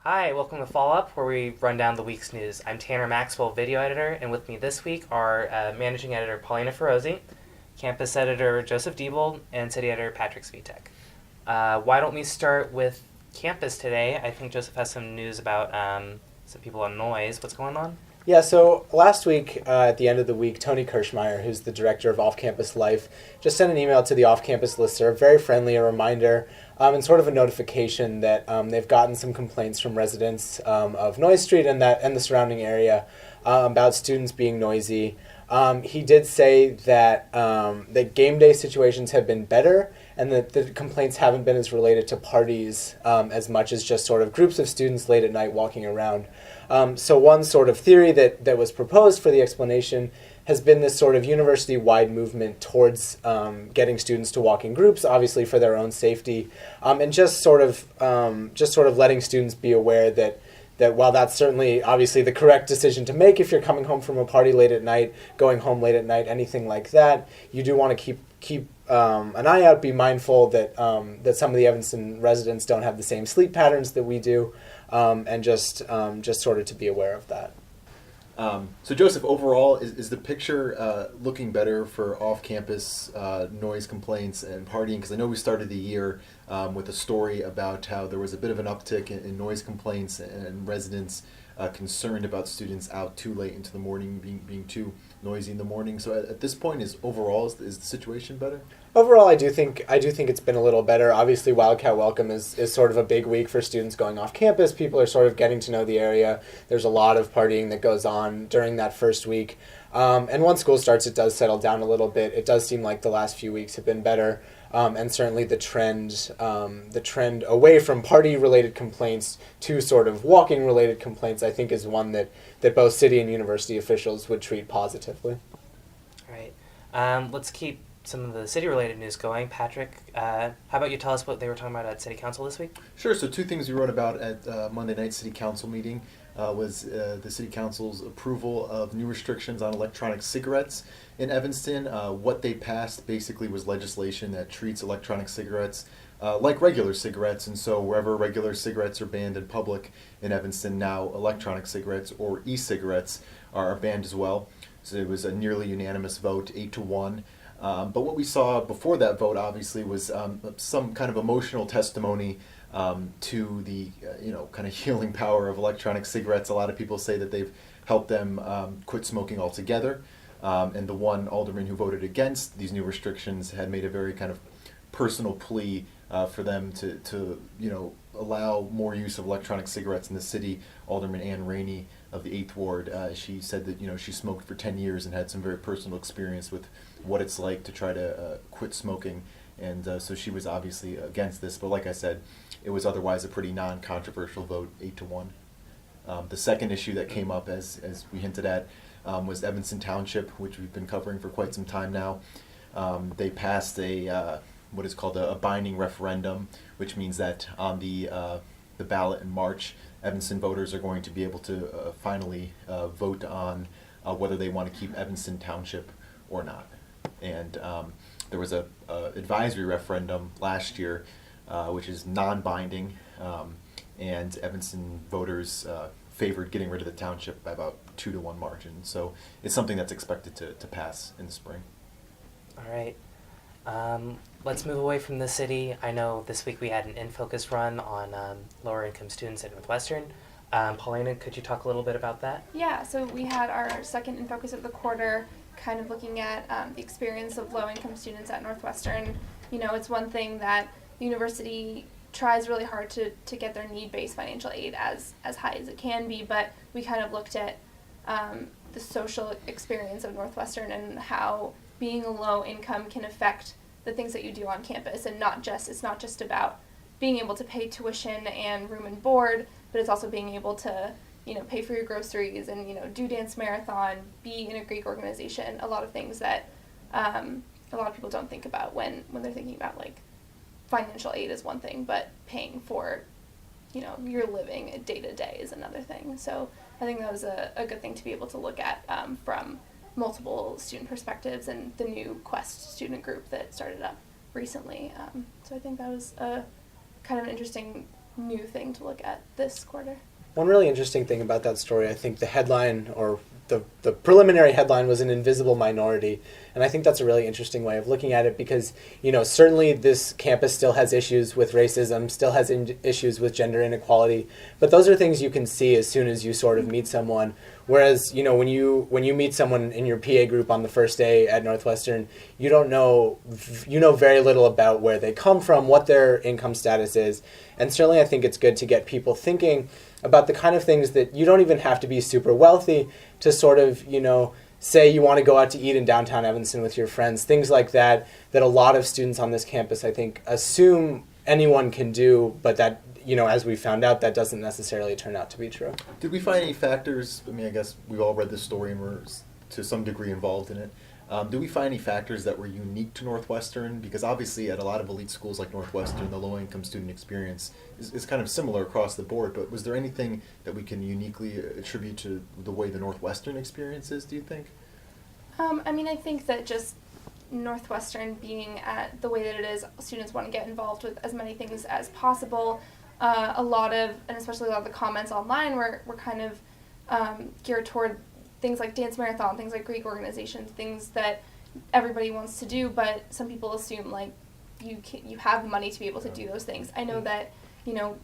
Hi, welcome to Follow Up, where we run down the week's news. I'm Tanner Maxwell, video editor, and with me this week are managing editor Paulina Ferozi, campus editor Joseph Diebold, and city editor Patrick Svitek. Why don't we start with campus today? I think Joseph has some news about some people on Noyes. What's going on? Yeah, so last week, at the end of the week, Tony Kirschmeyer, who's the director of off-campus life, just sent an email to the off-campus listserv, very friendly, a reminder, and sort of a notification that they've gotten some complaints from residents of Noyes Street and the surrounding area about students being noisy. He did say that that game day situations have been better, and that the complaints haven't been as related to parties as much as just sort of groups of students late at night walking around. So one sort of theory that was proposed for the explanation has been this sort of university-wide movement towards getting students to walk in groups, obviously for their own safety, and just sort of letting students be aware that while that's certainly obviously the correct decision to make if you're coming home from a party late at night, going home late at night, anything like that, you do want to keep an eye out, be mindful that that some of the Evanston residents don't have the same sleep patterns that we do, and just sort of to be aware of that. So Joseph, overall, is the picture looking better for off-campus noise complaints and partying? Because I know we started the year with a story about how there was a bit of an uptick in noise complaints and residents concerned about students out too late into the morning, being too noisy in the morning. So at this point, is the situation better? Overall, I do think it's been a little better. Obviously, Wildcat Welcome is sort of a big week for students going off campus. People are sort of getting to know the area. There's a lot of partying that goes on during that first week. And once school starts, it does settle down a little bit. It does seem like the last few weeks have been better. And certainly the trend away from party-related complaints to sort of walking-related complaints, I think, is one that both city and university officials would treat positively. All right. Let's keep some of the city-related news going. Patrick, how about you tell us what they were talking about at City Council this week? Sure. So two things we wrote about at Monday night City Council meeting was the City Council's approval of new restrictions on electronic cigarettes in Evanston. What they passed basically was legislation that treats electronic cigarettes like regular cigarettes, and so wherever regular cigarettes are banned in public in Evanston, now electronic cigarettes or e-cigarettes are banned as well. So it was a nearly unanimous vote, 8-1. But what we saw before that vote, obviously, was some kind of emotional testimony to the kind of healing power of electronic cigarettes. A lot of people say that they've helped them quit smoking altogether. And the one alderman who voted against these new restrictions had made a very kind of personal plea for them to allow more use of electronic cigarettes in the city. Alderman Ann Rainey of the 8th Ward, she said that she smoked for 10 years and had some very personal experience with what it's like to try to quit smoking, and so she was obviously against this. But like I said, it was otherwise a pretty non-controversial vote, 8-1. The second issue that came up, as we hinted at, was Evanston Township, which we've been covering for quite some time now. They passed what is called a binding referendum, which means that on the ballot in March, Evanston voters are going to be able to finally vote on whether they want to keep Evanston Township or not. And there was a advisory referendum last year, which is non-binding, and Evanston voters favored getting rid of the township by about 2-1 margin. So it's something that's expected to pass in the spring. All right. Let's move away from the city. I know this week we had an in-focus run on lower income students at Northwestern. Paulina, could you talk a little bit about that? Yeah, so we had our second in focus of the quarter, kind of looking at the experience of low-income students at Northwestern. It's one thing that the university tries really hard to get their need-based financial aid as high as it can be, but we kind of looked at the social experience of Northwestern and how being low income can affect the things that you do on campus, and it's not just about being able to pay tuition and room and board, but it's also being able to pay for your groceries and do dance marathon, be in a Greek organization, a lot of things that a lot of people don't think about when they're thinking about like financial aid is one thing, but paying for your living day to day is another thing. So I think that was a good thing to be able to look at from multiple student perspectives and the new Quest student group that started up recently. So I think that was a kind of an interesting new thing to look at this quarter. One really interesting thing about that story, I think the headline, or the preliminary headline, was an invisible minority. And I think that's a really interesting way of looking at it because, certainly this campus still has issues with racism, still has issues with gender inequality. But those are things you can see as soon as you sort of meet someone. Whereas, when you meet someone in your PA group on the first day at Northwestern, you know very little about where they come from, what their income status is. And certainly I think it's good to get people thinking about the kind of things that you don't even have to be super wealthy to sort of, say you want to go out to eat in downtown Evanston with your friends, things like that a lot of students on this campus, I think, assume anyone can do, but that, as we found out, that doesn't necessarily turn out to be true. Did we find any factors? I mean, I guess we've all read this story and we're to some degree involved in it. Do we find any factors that were unique to Northwestern? Because obviously at a lot of elite schools like Northwestern, the low-income student experience is kind of similar across the board, but was there anything that we can uniquely attribute to the way the Northwestern experience is, do you think? I think that just Northwestern being at the way that it is, students want to get involved with as many things as possible. A lot of the comments online were kind of geared toward things like dance marathon, things like Greek organization, things that everybody wants to do, but some people assume like you have the money to be able to do those things. I know that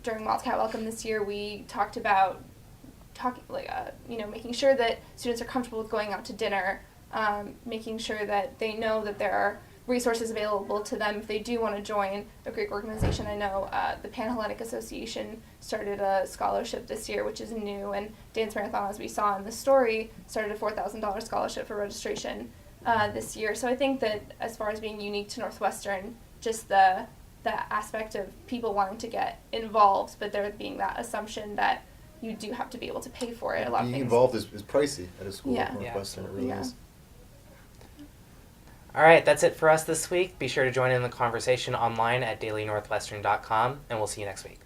during Wildcat Welcome this year we talked about making sure that students are comfortable with going out to dinner, making sure that they know that there are resources available to them if they do want to join a Greek organization. I know the Panhellenic Association started a scholarship this year, which is new, and Dance Marathon, as we saw in the story, started a $4,000 scholarship for registration this year. So I think that as far as being unique to Northwestern, just the aspect of people wanting to get involved, but there being that assumption that you do have to be able to pay for it. A lot of Being things. involved is pricey at a school Yeah. like Northwestern, it really Yeah. is. All right, that's it for us this week. Be sure to join in the conversation online at dailynorthwestern.com, and we'll see you next week.